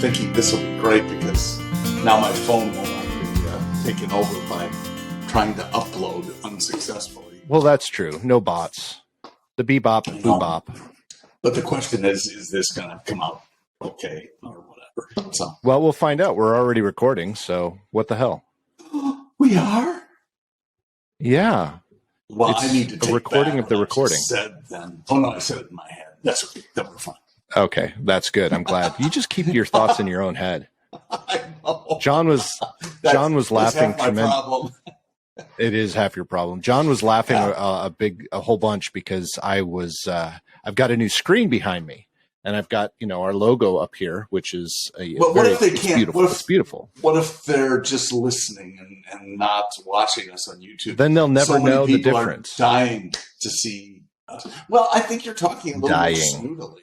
thinking this will be great because now my phone will not be taken over by trying to upload unsuccessfully. Well, that's true. No bots. The bebop, boop-bop. But the question is this going to come out okay or whatever? So. Well, we'll find out. We're already recording, so what the hell? We are? Yeah. Well, it's I need to take a recording back of the what I recording. Said then. Oh, no, I said it in my head. That's okay. Then we're fine. Okay, that's good. I'm glad. You just keep your thoughts in your own head. I know. John was laughing tremendously. It is half your problem. John was laughing a whole bunch because I've got a new screen behind me, and I've got our logo up here, which is what if they can't? Beautiful. It's beautiful. What if they're just listening and not watching us on YouTube? Then they'll never know the difference. Are dying to see us. Well, I think you're talking a little more snoodily.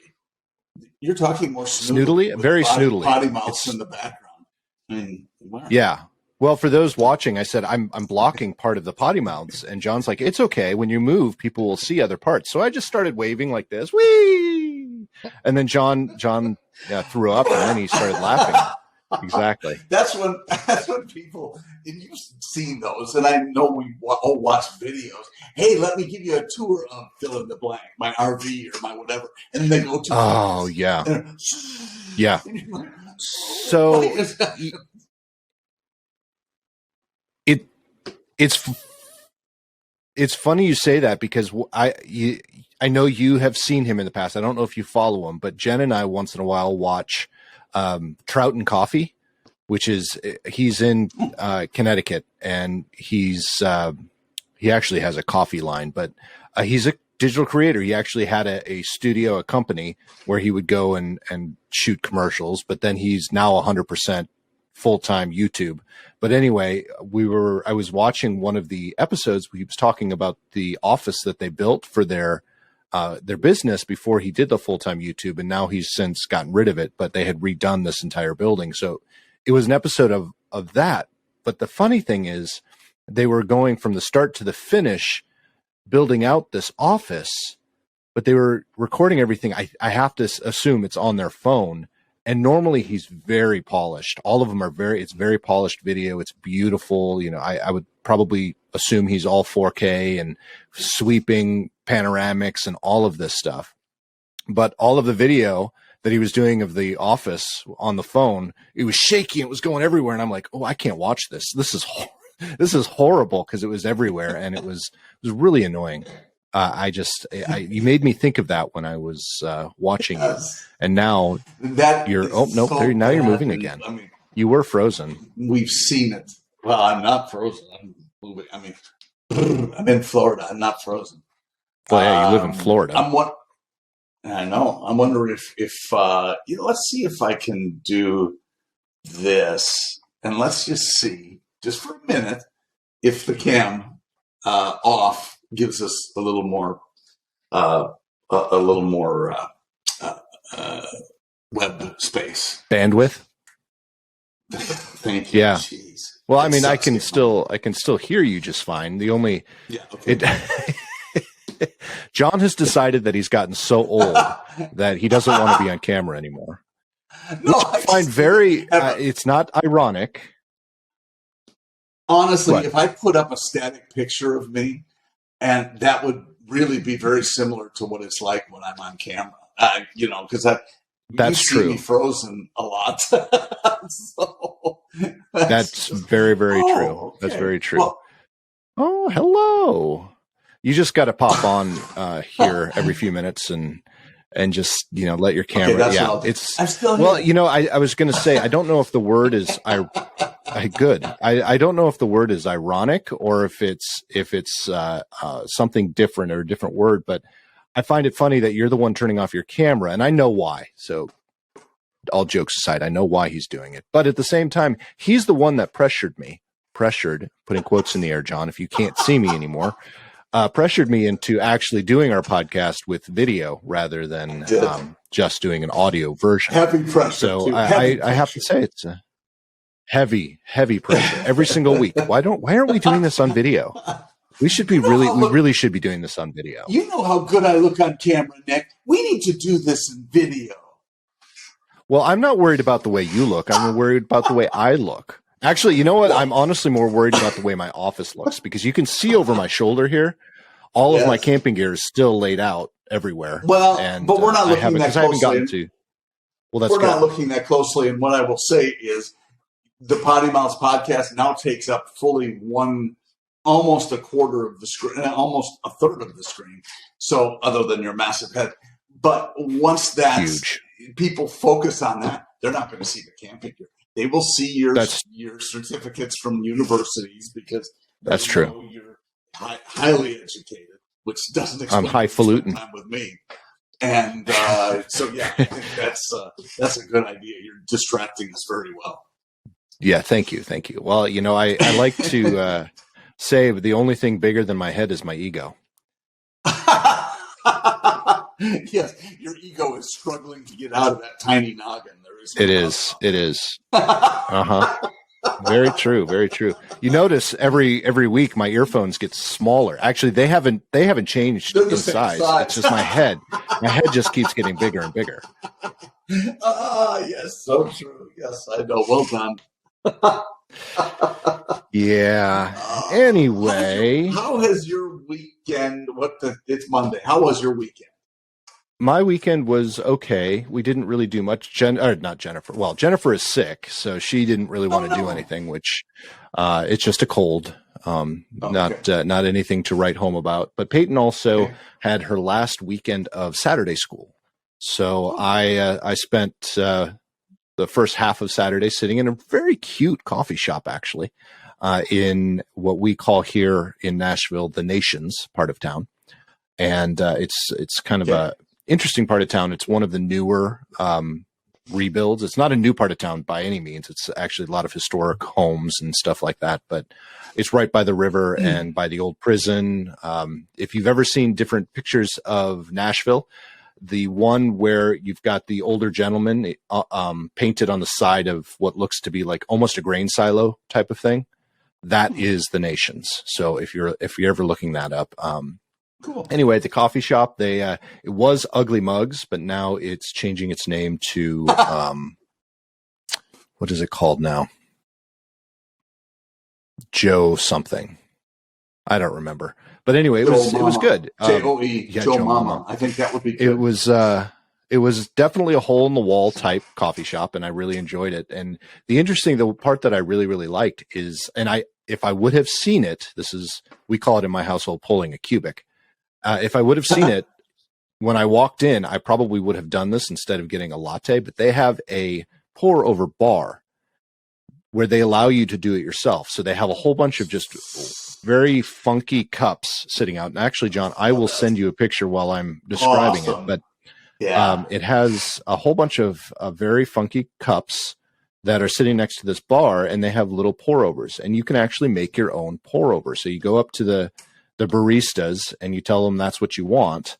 You're talking more snoodily, very snoodily. PoddiMouths in the background. I mean, yeah. Well, for those watching, I said I'm blocking part of the PoddiMouths, and John's like, it's okay. When you move, people will see other parts. So I just started waving like this, whee! And then John threw up, and then he started laughing. Exactly. That's when people, and you've seen those, and I know we all watch videos. Hey, let me give you a tour of fill in the blank, my RV or my whatever, and then they go to. Oh yeah, yeah. So it's funny you say that because I know you have seen him in the past. I don't know if you follow him, but Jen and I once in a while watch Trout and Coffee, he's in Connecticut, and he actually has a coffee line, but he's a digital creator. He actually had a studio, a company where he would go and shoot commercials, but then he's now 100% full-time YouTube. But anyway, I was watching one of the episodes where he was talking about the office that they built for their business before he did the full-time YouTube, and now he's since gotten rid of it, but they had redone this entire building. So it was an episode of that. But the funny thing is they were going from the start to the finish, building out this office, but they were recording everything. I have to assume it's on their phone. And normally he's very polished. All of them are it's very polished video. It's beautiful. I would probably assume he's all 4K and sweeping panoramics and all of this stuff. But all of the video that he was doing of the office on the phone, it was shaky. It was going everywhere. And I'm like, oh, I can't watch this. This is horrible because it was everywhere. And it was really annoying. You made me think of that when I was watching you, and now now you're moving again. I mean, you were frozen. We've seen it. Well, I'm not frozen. I'm moving. I mean, I'm in Florida. I'm not frozen. Well, yeah, you live in Florida. I know. I'm wondering if let's see if I can do this, and let's just see, just for a minute, if the cam off gives us a little more web space, bandwidth. Thank you. Yeah. Jeez. Well, I mean, I can still hear you just fine. The only John has decided that he's gotten so old that he doesn't want to be on camera anymore. No, I find it's not ironic. Honestly, if I put up a static picture of me, and that would really be very similar to what it's like when I'm on camera, because that's true. See me frozen a lot. So, that's very, very true. Okay. That's very true. Well, hello. You just got to pop on here every few minutes and just let your camera. Okay, it's I'm still here. I was going to say I don't know if the word is good. I don't know if the word is ironic or if it's something different or a different word, but I find it funny that you're the one turning off your camera, and I know why. So all jokes aside, I know why he's doing it. But at the same time, he's the one that pressured, putting quotes in the air, John, if you can't see me anymore, pressured me into actually doing our podcast with video rather than just doing an audio version. Heavy pressure. So I have to say it's a heavy pressure every single week. Why aren't we doing this on video? We should be we really should be doing this on video. You know how good I look on camera, Nick. We need to do this in video. Well, I'm not worried about the way you look. I'm worried about the way I look. Actually, you know what? I'm honestly more worried about the way my office looks, because you can see over my shoulder here. All of my Yes. camping gear is still laid out everywhere. Well, And but we're not I looking haven't, that because I haven't closely. gotten to. Well, that's We're good. not looking that closely. And what I will say is the PoddiMouths podcast now takes up fully almost a quarter of the screen, almost a third of the screen. So other than your massive head. But once that's huge, people focus on that, they're not going to see the camping gear. They will see your certificates from universities, because that's true. You're highly educated, which doesn't explain I'm highfalutin time with me. And so, yeah, I think that's a good idea. You're distracting us very well. Yeah, thank you. Well, I like to say the only thing bigger than my head is my ego. Yes, your ego is struggling to get out of that tiny noggin. It is. Very true. You notice every week my earphones get smaller. Actually, they haven't changed in size. It's just my head. My head just keeps getting bigger and bigger. Yes, so true. Yes, I know. Well done. Yeah. Anyway, how has your weekend? It's Monday. How was your weekend? My weekend was okay. We didn't really do much. Not Jennifer. Well, Jennifer is sick, so she didn't really want to do anything. Which, it's just a cold. Not anything to write home about. But Peyton also had her last weekend of Saturday school, so I spent the first half of Saturday sitting in a very cute coffee shop, actually, in what we call here in Nashville the Nations part of town, and it's kind of a interesting part of town. It's one of the newer rebuilds. It's not a new part of town by any means. It's actually a lot of historic homes and stuff like that, but it's right by the river and by the old prison. If you've ever seen different pictures of Nashville, the one where you've got the older gentleman painted on the side of what looks to be like almost a grain silo type of thing, that is the Nations. So if you're ever looking that up, cool. Anyway, at the coffee shop, it was Ugly Mugs, but now it's changing its name to what is it called now? Joe something. I don't remember. But anyway, it was good. J-O-E, Joe Mama. I think that would be good. It was definitely a hole in the wall type coffee shop, and I really enjoyed it. And the part that I really, really liked is, if I would have seen it, we call it in my household pulling a Kubiked. If I would have seen it when I walked in, I probably would have done this instead of getting a latte, but they have a pour over bar where they allow you to do it yourself. So they have a whole bunch of just very funky cups sitting out. And actually, John, I will send you a picture while I'm describing it, but it has a whole bunch of very funky cups that are sitting next to this bar, and they have little pour overs, and you can actually make your own pour over. So you go up to the baristas and you tell them that's what you want.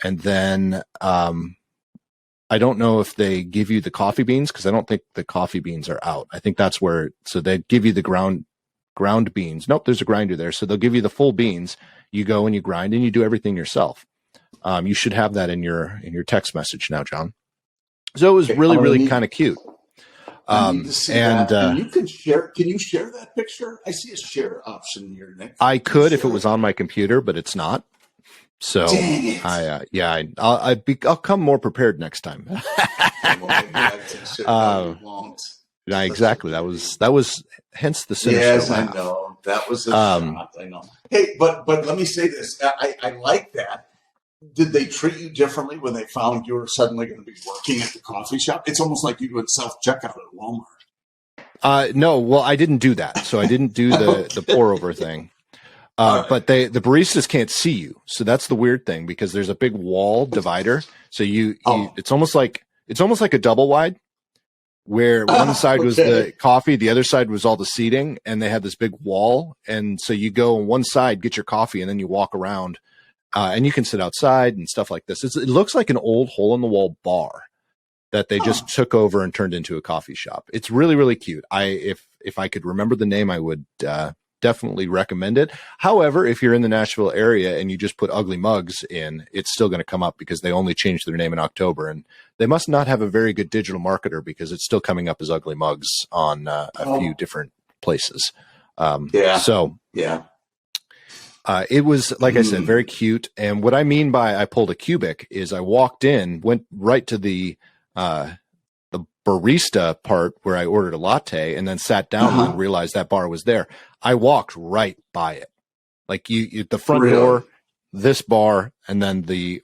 And then, I don't know if they give you the coffee beans, because I don't think the coffee beans are out. I think that's so they give you the ground beans. Nope, there's a grinder there. So they'll give you the full beans. You go and you grind and you do everything yourself. You should have that in your text message now, John. So it was really kind of cute. I need to see that. And you can share. Can you share that picture? I see a share option here, Nick. I could if it was on my computer, but it's not. So I'll come more prepared next time. Exactly. That was hence the sinister Yes, laugh. I know. That was a shot. I know. Hey, but let me say this. I like that. Did they treat you differently when they found you were suddenly going to be working at the coffee shop? It's almost like you doing self-checkout at Walmart. No, well, I didn't do that. So I didn't do the pour over thing. Right. But the baristas can't see you. So that's the weird thing, because there's a big wall divider. So it's almost like a double wide, where one side was the coffee, the other side was all the seating, and they had this big wall. And so you go on one side, get your coffee, and then you walk around. And you can sit outside and stuff like this. It looks like an old hole in the wall bar that they just took over and turned into a coffee shop. It's really, really cute. If I could remember the name, I would definitely recommend it. However, if you're in the Nashville area and you just put Ugly Mugs in, it's still going to come up because they only changed their name in October, and they must not have a very good digital marketer because it's still coming up as Ugly Mugs on a few different places. It was, like I said, very cute. And what I mean by I pulled a Kubik is I walked in, went right to the barista part where I ordered a latte, and then sat down and realized that bar was there. I walked right by it. Like the front door, this bar, and then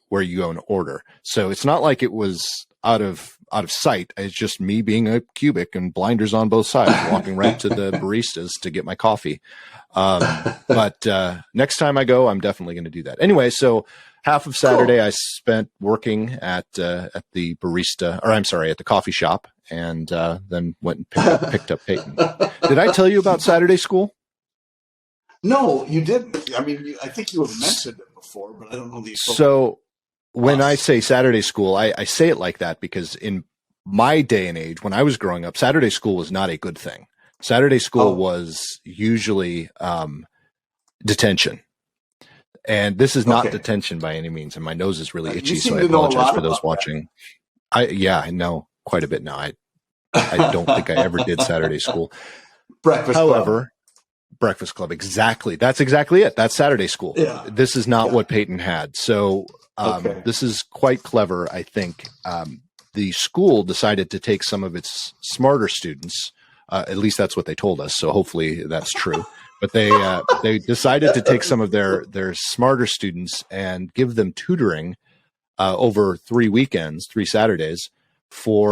where you go and order. So it's not like it was out of sight. It's just me being a Kubik and blinders on both sides, walking right to the baristas to get my coffee. But next time I go, I'm definitely going to do that. Anyway, so half of Saturday I spent working at the barista, or I'm sorry, at the coffee shop, and then went and picked up Peyton. Did I tell you about Saturday school? No, you didn't. I mean, I think you have mentioned it before, but I don't know the. So when I say Saturday school, I say it like that because in my day and age, when I was growing up, Saturday school was not a good thing. Saturday school was usually detention. And this is not detention by any means. And my nose is really itchy, so I apologize for those watching. I know quite a bit now. I don't think I ever did Saturday school. Breakfast Club. Exactly. That's exactly it. That's Saturday school. Yeah. This is not what Peyton had. So this is quite clever, I think. The school decided to take some of its smarter students. At least that's what they told us. So hopefully that's true. But they decided to take some of their smarter students and give them tutoring over 3 weekends, 3 Saturdays for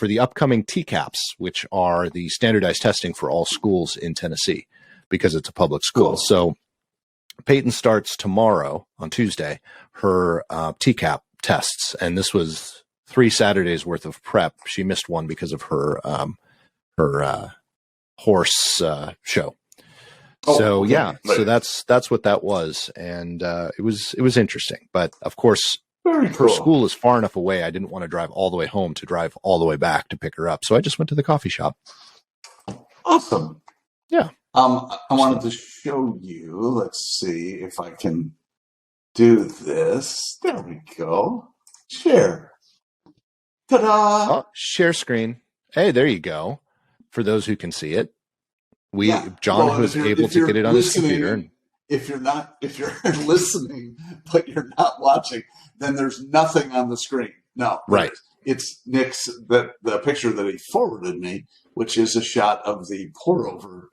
the upcoming TCAPs, which are the standardized testing for all schools in Tennessee, because it's a public school. Cool. So Peyton starts tomorrow on Tuesday her TCAP tests, and this was 3 Saturdays worth of prep. She missed one because of her horse show. So that's what that was, and it was interesting. But of course, her school is far enough away. I didn't want to drive all the way home to drive all the way back to pick her up, so I just went to the coffee shop. Awesome. Yeah. I wanted to show you. Let's see if I can do this. There we go. Share. Ta-da! Oh, share screen. Hey, there you go. For those who can see it. John was able to get it on his computer. If you're listening, but you're not watching, then there's nothing on the screen. No, right. It's Nick's the picture that he forwarded me, which is a shot of the pour over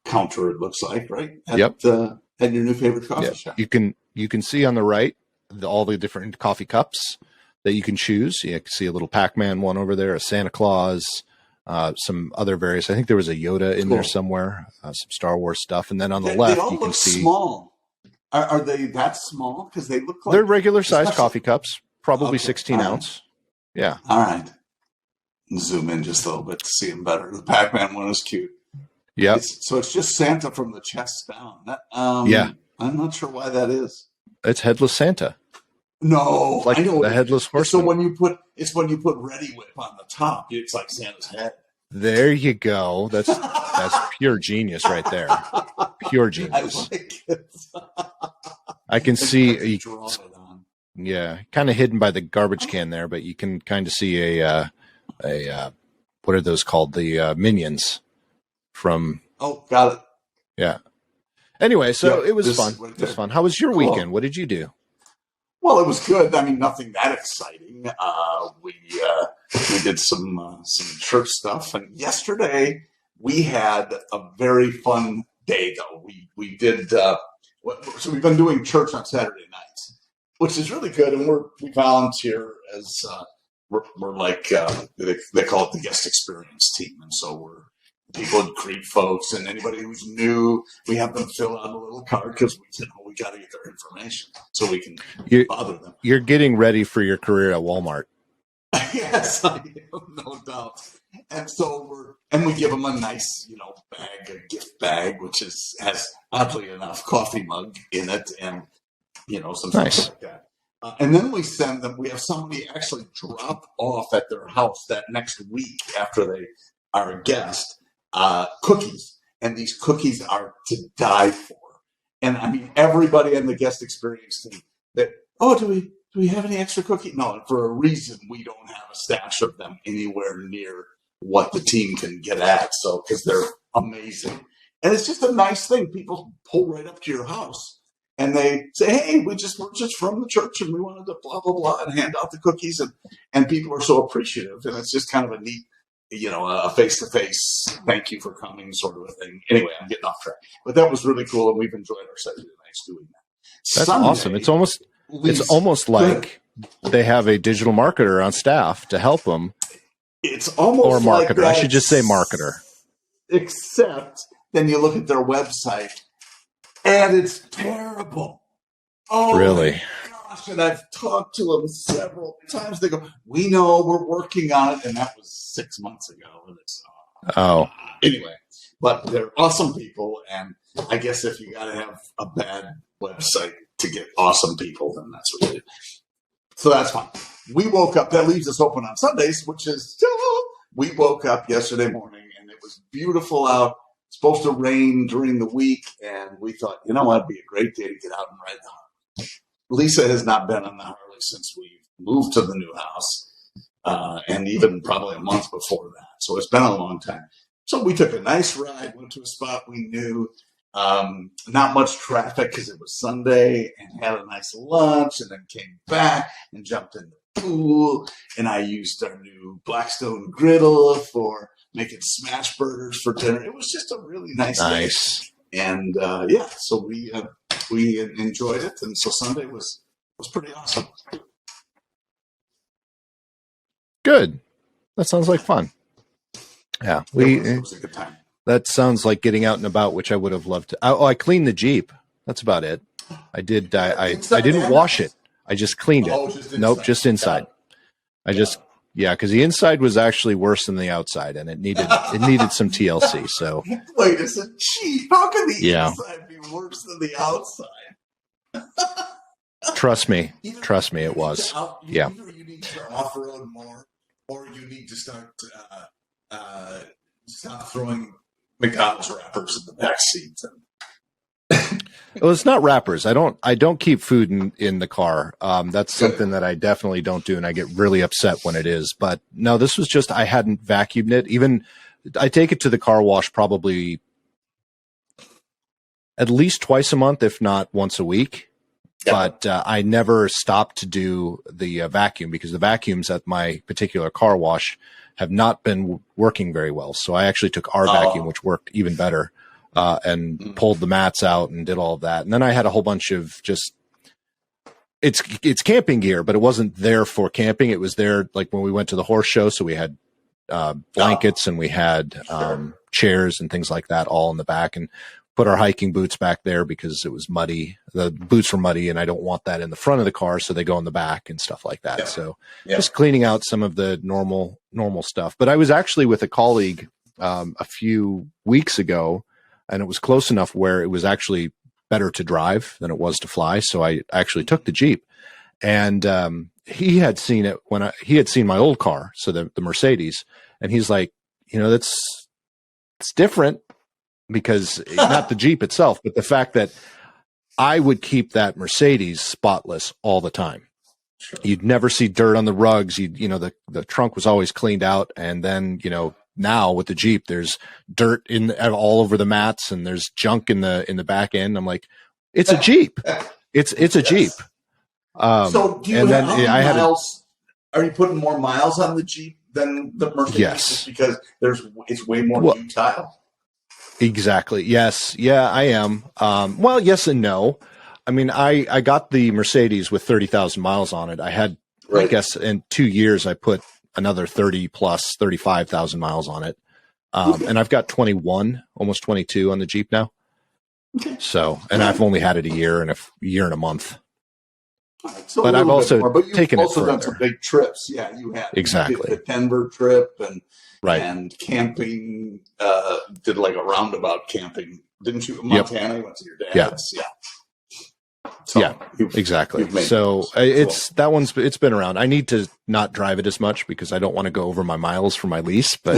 counter. It looks like right at your new favorite coffee shop. You can see on the right all the different coffee cups that you can choose. You can see a little Pac-Man one over there, a Santa Claus. Some other various. I think there was a Yoda in there somewhere. Some Star Wars stuff, and then on the left you can see small. Are they that small? Because they look like they're regular sized coffee cups, probably 16 ounce. Yeah. All right. Zoom in just a little bit to see them better. The Pac-Man one is cute. Yeah. So it's just Santa from the chest down. I'm not sure why that is. It's headless Santa. No, like I know the headless horseman. So when you put Ready Whip on the top, it's like Santa's head. There you go. That's pure genius right there. Pure genius. I like it. I can see. Kind of hidden by the garbage can there, but you can kind of see a what are those called? The minions from. Oh, got it. Yeah. Anyway, so it was fun. It was fun. How was your weekend? What did you do? Well, it was good. I mean, nothing that exciting. We did some church stuff, and yesterday we had a very fun day. Though we did so we've been doing church on Saturday nights, which is really good, and we volunteer as we're like they call it the guest experience team, and so we're people greet folks, and anybody who's new, we have them fill out a little card because we got to get their information so we can bother them. You're getting ready for your career at Walmart. Yes, I am, no doubt. And so we give them a nice, bag, a gift bag, which has oddly enough coffee mug in it, and some stuff like that. And then we send them. We have somebody actually drop off at their house that next week after they are a guest. Cookies, and these cookies are to die for. And I mean, everybody on the guest experience team that, oh, do we have any extra cookies? No, and for a reason, we don't have a stash of them anywhere near what the team can get at. So, because they're amazing. And it's just a nice thing. People pull right up to your house and they say, hey, we're just from the church and we wanted to blah, blah, blah, and hand out the cookies. And people are so appreciative. And it's just kind of a neat, a face-to-face thank you for coming sort of a thing. Anyway, I'm getting off track. But that was really cool, and we've enjoyed our Saturday nights doing that. That's awesome. It's almost like they have a digital marketer on staff to help them. It's almost or marketer. Like that, I should just say marketer. Except then you look at their website, and it's terrible. Oh, really? Gosh, and I've talked to them several times. They go, we know, we're working on it. And that was 6 months ago. And it's, anyway, but they're awesome people. And I guess if you got to have a bad website to get awesome people, then that's what you do. So that's fun. We woke up, that leaves us open on Sundays, which is, we woke up yesterday morning and it was beautiful out. Supposed to rain during the week. And we thought, it'd be a great day to get out and ride the Harley. Lisa has not been on the Harley since we moved to the new house, and even probably a month before that. So it's been a long time. So we took a nice ride, went to a spot we knew, not much traffic because it was Sunday, and had a nice lunch, and then came back and jumped in the pool. And I used our new Blackstone griddle for making smash burgers for dinner. It was just a really nice day. And so we enjoyed it, and so Sunday was pretty awesome. Good. That sounds like fun. Yeah, it was a good time. That sounds like getting out and about, which I would have loved to. I cleaned the Jeep. That's about it. I did. I didn't wash it. I just cleaned it. Just inside. Because the inside was actually worse than the outside, and it needed some TLC. So wait, it's a Jeep. How can the inside be worse than the outside? Trust me, it was. Either you need to off-road more, or you need to start stop throwing McDonald's wrappers in the back seats. Well, it's not wrappers. I don't keep food in the car. That's something that I definitely don't do, and I get really upset when it is. But no, this was just I hadn't vacuumed it. Even I take it to the car wash probably at least twice a month, if not once a week. Yeah. But I never stopped to do the vacuum because the vacuums at my particular car wash have not been working very well. So I actually took our vacuum, which worked even better, and pulled the mats out and did all of that. And then I had a whole bunch of just it's camping gear, but it wasn't there for camping. It was there like when we went to the horse show. So we had blankets and we had chairs and things like that all in the back, and put our hiking boots back there because it was muddy. The boots were muddy and I don't want that in the front of the car. So they go in the back and stuff like that. Yeah. So just cleaning out some of the normal stuff. But I was actually with a colleague a few weeks ago, and it was close enough where it was actually better to drive than it was to fly. So I actually took the Jeep, and he had seen it when he had seen my old car. So the Mercedes, and he's like, it's different. Because not the Jeep itself, but the fact that I would keep that Mercedes spotless all the time. Sure. You'd never see dirt on the rugs. The trunk was always cleaned out. And then, now with the Jeep, there's dirt all over the mats, and there's junk in the back end. I'm like, it's a Jeep. It's a Jeep. So do you miles? Are you putting more miles on the Jeep than the Mercedes? Yes. Just because it's way more utile? Exactly. Yes. Yeah, I am. Well, yes and no. I mean, I got the Mercedes with 30,000 miles on it. I had, I guess in 2 years, I put another 30 plus 35,000 miles on it. And I've got 21, almost 22 on the Jeep now. Okay. So, and I've only had it a year and a month. So but I've also taken it further. Done some big trips. Yeah, you had exactly the Denver trip and camping. Did like a roundabout camping, didn't you? Montana, you went to your dad's. Yeah. So yeah, exactly. you've made So those. it's been around. I need to not drive it as much because I don't want to go over my miles for my lease. But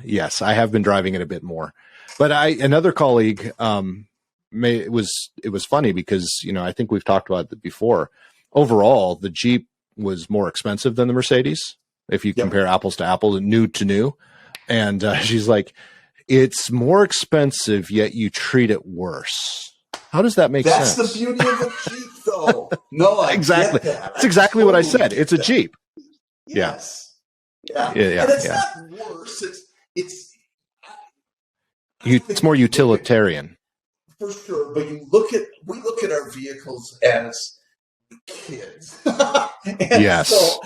yes, I have been driving it a bit more. But another colleague, it was funny because I think we've talked about it before. Overall, the Jeep was more expensive than the Mercedes if you compare apples to apples, new to new. And she's like, it's more expensive, yet you treat it worse. How does that make sense? That's the beauty of a Jeep, though. No, I exactly. get that. That's exactly what I said. It's a Jeep. Yes. Yeah. And it's not worse. It's more utilitarian. For sure, but we look at our vehicles as kids. Yes. So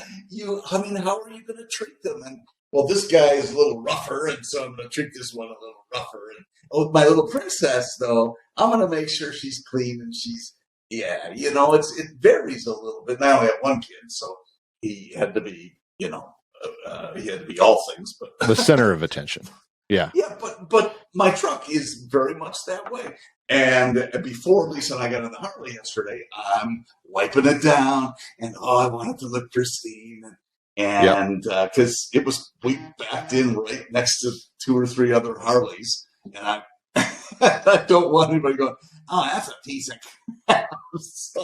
how are you going to treat them? And well, this guy is a little rougher, and so I'm going to treat this one a little rougher. And my little princess, though, I'm going to make sure she's clean and she's it varies a little bit. Now I have one kid, so he had to be he had to be all things, but the center of attention. Yeah. Yeah, but my truck is very much that way. And before Lisa and I got on the Harley yesterday, I'm wiping it down, and I want it to look pristine, and because we backed in right next to 2 or 3 other Harleys, and I I don't want anybody going, oh, that's a piece of crap.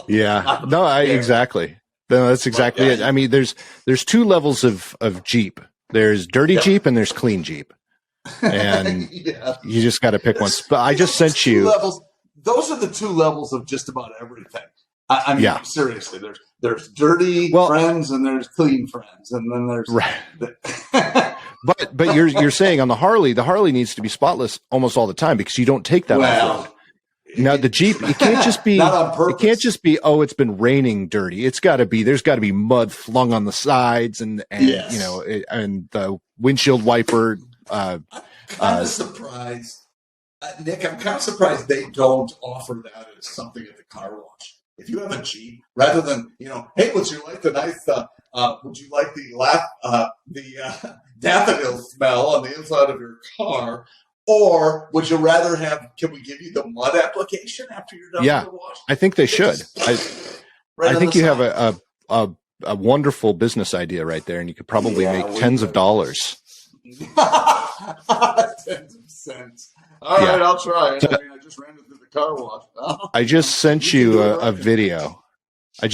Yeah, no, exactly. No, that's exactly it. I mean, there's 2 levels of Jeep. There's dirty Jeep and there's clean Jeep. And you just got to pick one. But I just sent you levels. Those are the 2 levels of just about everything. I mean, seriously, there's dirty friends and there's clean friends, and then there's but you're saying on the Harley needs to be spotless almost all the time because you don't take that off. Now the Jeep, it can't just be not on purpose. It can't just be it's been raining dirty. There's got to be mud flung on the sides and and the windshield wiper. I'm kind of surprised, Nick. I'm kind of surprised they don't offer that as something at the car wash. If you have a Jeep, rather than hey, would you like the nice? Would you like the daffodil smell on the inside of your car? Or would you rather can we give you the mud application after you're done with the wash? I think they should. I think you have a wonderful business idea right there, and you could probably make tens of dollars. Tens of cents. All right, I'll try it. I just ran it through the car wash. I just sent you a video. I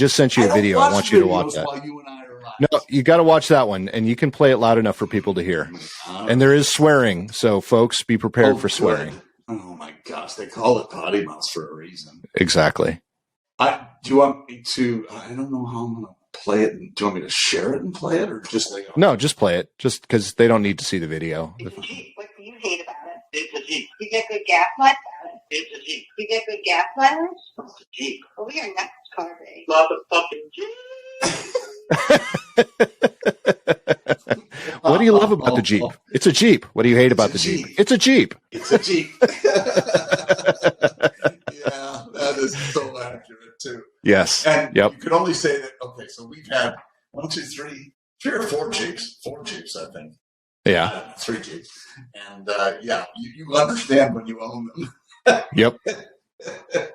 want you to watch that. While you and I are live. No, you got to watch that one, and you can play it loud enough for people to hear. And there is swearing, so folks, be prepared for swearing. Oh my gosh, they call it PoddiMouths for a reason. Exactly. Do you want me to? I don't know how I'm going to play it. Do you want me to share it and play it, or just No, just play it. Just because they don't need to see the video. It's a Jeep. What do you hate about it? It's a Jeep. You get good gas mileage? It's a Jeep. You get good gas mileage? It's a Jeep. Well, we are next car day. Motherfucking Jeep. What do you love about the Jeep? It's a Jeep. What do you hate about the Jeep? It's a Jeep. It's a Jeep. Yeah, that is so accurate too. Yes. And you could only say that. Okay, so we've had 1, 2, 3 or 4 Jeeps. 4 Jeeps, I think. Yeah. 3 Jeeps. And you understand when you own them. Yep. That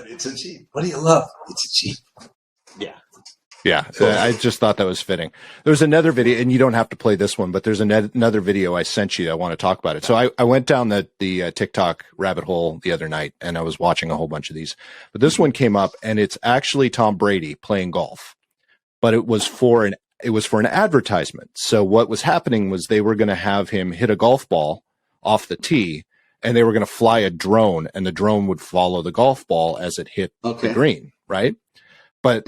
it's a Jeep. What do you love? It's a Jeep. Yeah. Yeah, I just thought that was fitting. There's another video, and you don't have to play this one, but there's another video I sent you. I want to talk about it. So I went down the TikTok rabbit hole the other night, and I was watching a whole bunch of these. But this one came up, and it's actually Tom Brady playing golf. But it was for an advertisement. So what was happening was they were going to have him hit a golf ball off the tee, and they were going to fly a drone, and the drone would follow the golf ball as it hit the green, right? But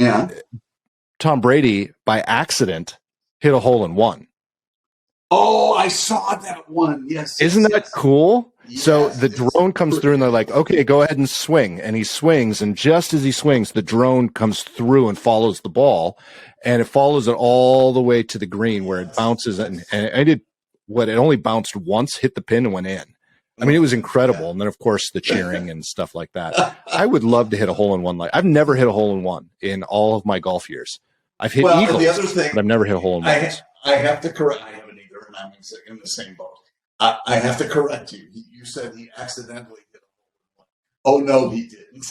Tom Brady, by accident, hit a hole-in-one. Oh, I saw that one. Yes. Isn't that cool? Yes, so the drone comes through, and they're like, okay, go ahead and swing. And he swings, and just as he swings, the drone comes through and follows the ball, and it follows it all the way to the green where it bounces. And it only bounced once, hit the pin, and went in. I mean, it was incredible. And then, of course, the cheering and stuff like that. I would love to hit a hole-in-one. I've never hit a hole-in-one in all of my golf years. I've hit eagles, the other thing, but I've never hit a hole-in-one. I have to correct. I haven't either, and I'm in the same boat. I have to correct you. You said he accidentally hit a hole-in-one. Oh, no, he didn't.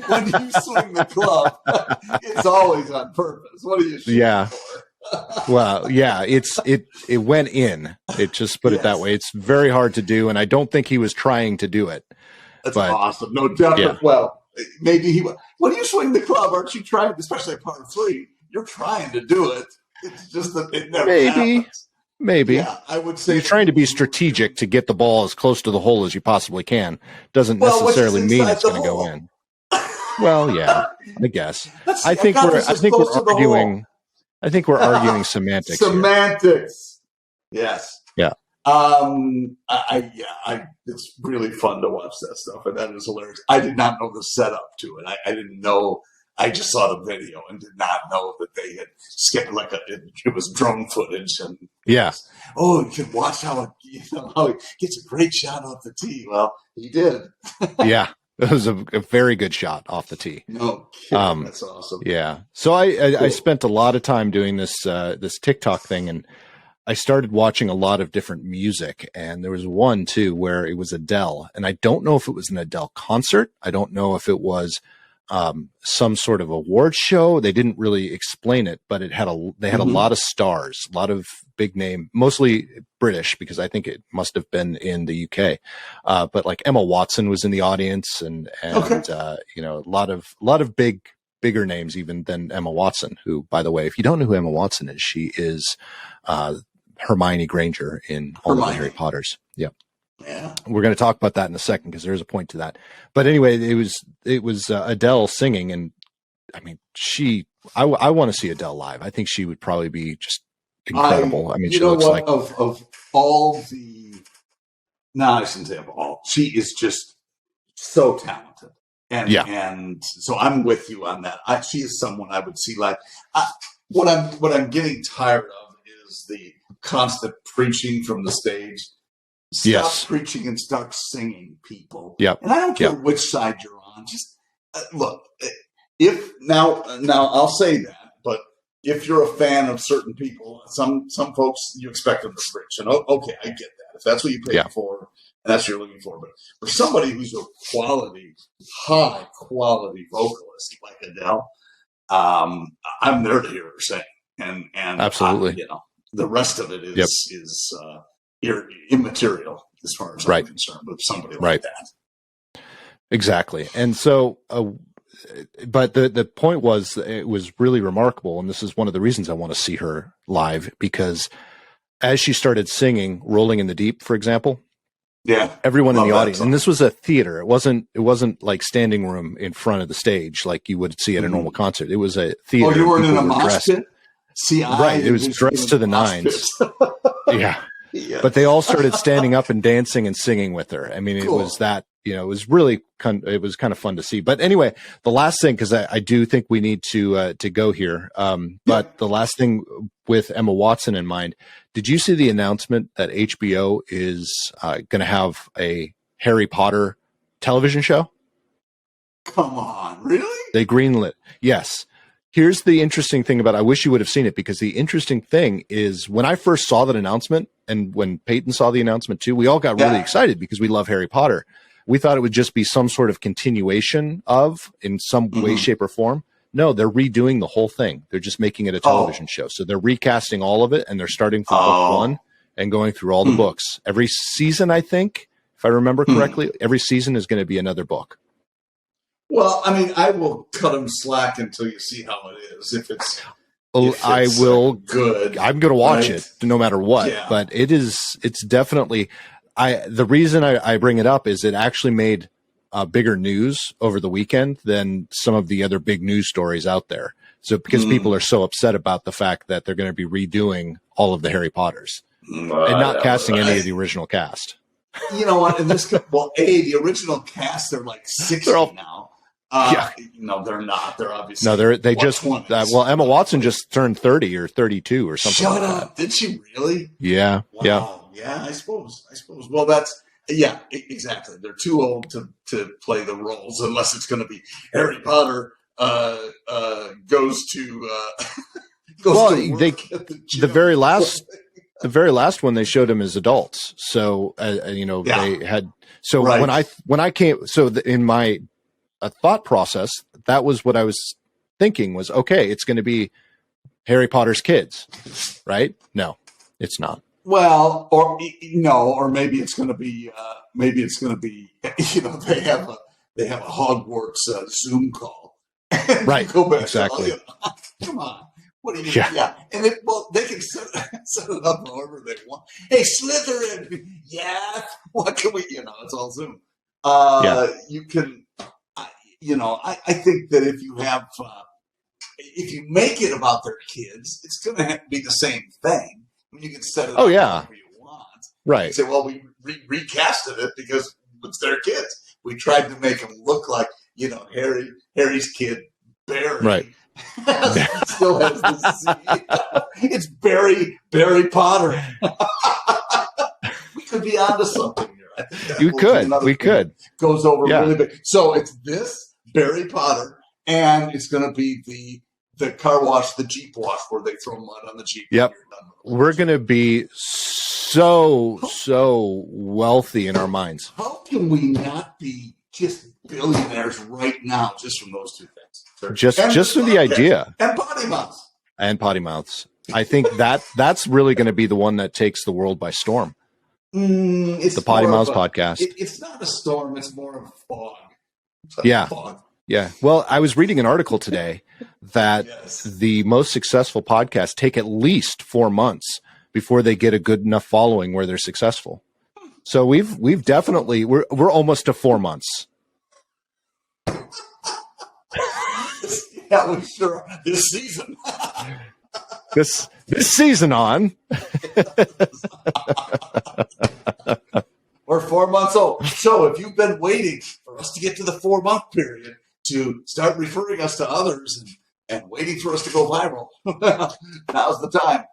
When you swing the club, it's always on purpose. What are you shooting for? Well, yeah, it went in. It just put it that Yes. way. It's very hard to do, and I don't think he was trying to do it. That's But awesome. No, definitely. yeah. Well, maybe he. When you swing the club, aren't you trying, especially at par 3, you're trying to do it. It's just that it never happens. Maybe. Yeah, I would say You're trying to be strategic to get the ball as close to the hole as you possibly can. Doesn't Well, which is necessarily mean inside it's the going to go hole. in. Well, yeah, I guess. Let's I see, think got we're this as close to the arguing. hole. I think we're arguing semantics here. Semantics. Yes. Yeah. It's really fun to watch that stuff, and that is hilarious. I did not know the setup to it. I didn't know. I just saw the video and did not know that they had skipped it was drone footage and Yeah. Oh, you can watch how he gets a great shot off the tee. Well, he did. Yeah. It was a very good shot off the tee. No kidding. That's awesome. Yeah. So I spent a lot of time doing this TikTok thing, and I started watching a lot of different music, and there was one too where it was Adele, and I don't know if it was an Adele concert. I don't know if it was some sort of award show. They didn't really explain it, but they had a lot of stars, a lot of big name, mostly British, because I think it must have been in the UK. But like Emma Watson was in the audience, and a lot of bigger names even than Emma Watson, who, by the way, if you don't know who Emma Watson is, she is Hermione Granger in all of the Harry Potters. Yep. Yeah. We're going to talk about that in a second because there's a point to that. But anyway, it was Adele singing, and I mean, I want to see Adele live. I think she would probably be just incredible. I mean, she looks like of all the. No, I shouldn't say of all. She is just so talented, and so I'm with you on that. She is someone I would see live. What I'm getting tired of is the constant preaching from the stage. Stop preaching and start singing, people. Yep. And I don't care which side you're on. Just look. If now I'll say that, but if you're a fan of certain people, some folks you expect them to preach, and okay, I get that. If that's what you pay for, and that's what you're looking for, but for somebody who's a high quality vocalist like Adele, I'm there to hear her sing, and absolutely, the rest of it is immaterial as far as I'm concerned with somebody like that. Exactly. And so, but the point was, it was really remarkable. And this is one of the reasons I want to see her live, because as she started singing Rolling in the Deep, for example, everyone in the audience, and this was a theater. It wasn't like standing room in front of the stage like you would see at a normal concert. It was a theater. Oh, you weren't in a mosh pit? It was dressed to the nines. Yeah. Yes. But they all started standing up and dancing and singing with her. I mean, it was that, it was really it was kind of fun to see. But anyway, the last thing, because I do think we need to go here. But the last thing with Emma Watson in mind, did you see the announcement that HBO is going to have a Harry Potter television show? Come on, really? They greenlit. Yes. Here's the interesting thing about it. I wish you would have seen it, because the interesting thing is when I first saw that announcement, and when Peyton saw the announcement too, we all got really excited because we love Harry Potter. We thought it would just be some sort of continuation in some way, shape, or form. No, they're redoing the whole thing. They're just making it a television show. So they're recasting all of it, and they're starting from book one and going through all the books. Every season, I think, if I remember correctly, every season is going to be another book. Well, I mean, I will cut them slack until you see how it is. If it's I will. Good. I'm going to watch it no matter what. Yeah. But it's definitely. The reason I bring it up is it actually made bigger news over the weekend than some of the other big news stories out there. So because people are so upset about the fact that they're going to be redoing all of the Harry Potters and not casting any of the original cast. You know what? In this, the original cast, they're like 60 now. No, they're not. They're obviously they just 20s. Emma Watson just turned 30 or 32 or something. Shut like up! Did she really? Yeah. Wow. Yeah. I suppose. Well, that's exactly. They're too old to play the roles unless it's going to be Harry Potter goes to. The very last the very last one they showed him as adults. So they had. So Right. when I came, in my thought process, that was what I was thinking was, okay, it's going to be Harry Potter's kids, right? No, it's not. Well, or no, or maybe it's going to be they have a Hogwarts Zoom call. Right. Go back. Exactly. Come on. What do you? Yeah. And they can set it up however they want. Hey, Slytherin. Yeah. What can we? It's all Zoom. You can. I think that if you have, if you make it about their kids, it's going to be the same thing. You can set it up however you want. Right. You say, well, we recasted it because it's their kids. We tried to make them look like, Harry's kid, Barry. Right. Still has the C. It's Barry Potter. We could be onto something here. I think we could. Goes over really big. So it's this Barry Potter, and it's going to be the car wash, the Jeep wash, where they throw mud on the Jeep. Yep. We're going to be so wealthy in our minds. How can we not be just billionaires right now just from those two things? Just from the idea. And PoddiMouths. I think that's really going to be the one that takes the world by storm. It's the PoddiMouths podcast. It's not a storm. It's more of a fog. Fog. Yeah. Well, I was reading an article today that the most successful podcasts take at least 4 months before they get a good enough following where they're successful. So we've definitely we're almost to 4 months. Yeah, we sure are. This season. this season on. We're 4 months old. So if you've been waiting for us to get to the 4 month period to start referring us to others and waiting for us to go viral, now's the time.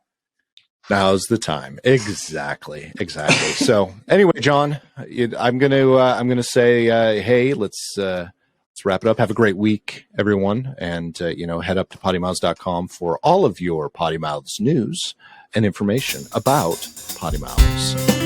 Now's the time. Exactly. So anyway, John, I'm gonna say, hey, let's wrap it up. Have a great week, everyone, and head up to PoddiMouths.com for all of your PoddiMouths news and information about PoddiMouths.